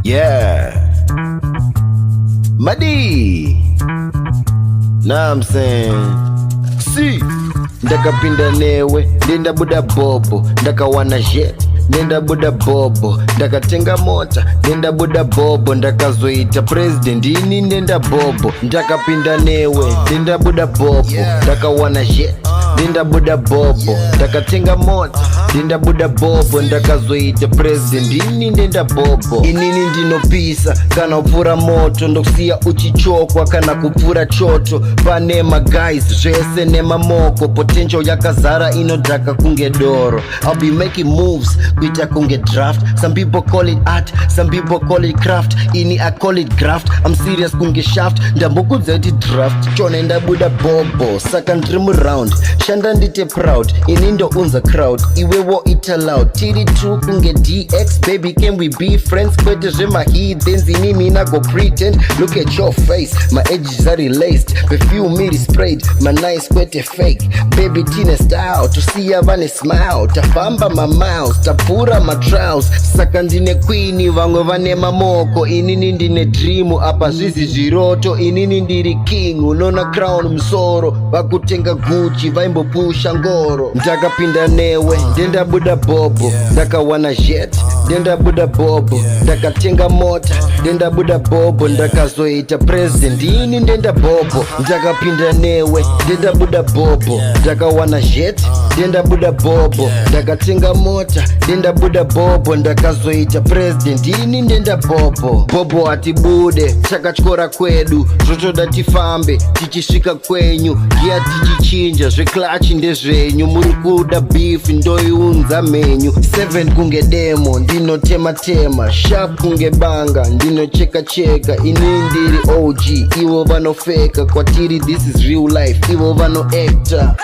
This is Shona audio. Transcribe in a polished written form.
Yeah. Madi. Nah, I'm saying. See. Ndakapinda newe, ndenda buda Bhobho, ndakawana jet, ndenda buda Bhobho, ndakatenga mota, ndenda buda Bhobho, ndakazoita president, ini ndenda Bhobho, ndakapinda newe, ndenda buda Bhobho, ndakawana jet, ndenda buda Bhobho, ndakatenga mota, ndenda buda Bhobho, ndakazoita president, ini ndenda Bhobho. Inini ndinopisa kana kupfura moto, ndokusiya uchichokwa kana kupfura choto, pane guys zvese nemamoko, potential yakazara inodhaka kunge doro. I'll be making moves kuita kunge draft. Some people call it art, some people call it craft. Ini I call it graft. I'm serious kunge shaft. Ndambokudza kuti draft chona ndabuda Bhobho, saka ndiri round. Shanda ndite proud, ini ndo unza crowd. Iwewo ita loud, tiri true kunge DX. Baby can we be friends? Kwete zvema heathens, ini mina go pretend. Look at your face, my edges are relaced. Perfume miri sprayed, my nice kwete fake. Baby tina style, tusiya vane smile. Tafamba my miles, tapura my trials. Saka ndine queen, vamwe vane mamoko. Inini ndine dream, apa zvizi zviroto. Inini ndiri king, unona crown msoro. Vakutenga Gucci, vaimbopusha ngoro. Ndakapinda newe, ndenda buda Bhobho, ndakawana jet, ndenda buda Bhobho, ndakatenga mota, ndenda buda Bhobho, ndakazoita president, ini ndenda Bhobho. Ndakapinda newe, ndenda buda Bhobho, ndakawana jet, ndenda buda Bhobho, ndakatenga mota, ndenda buda Bhobho, ndakazoita president, ini ndenda Bhobho. Bhobho atibude, chakatyora kwedu, zvotoda tifambe, tichisvika kwenyu, gia tichichinja, zveklachi ndezvenyu, muri kuda beef, ndoiunza menyu. 7 kunge demo, ndinotema-tema, sharp kunge banga, ndinocheka-cheka, ini ndiri OG, ivo vanofeka, kwatiri this is real life, ivo vanoacta.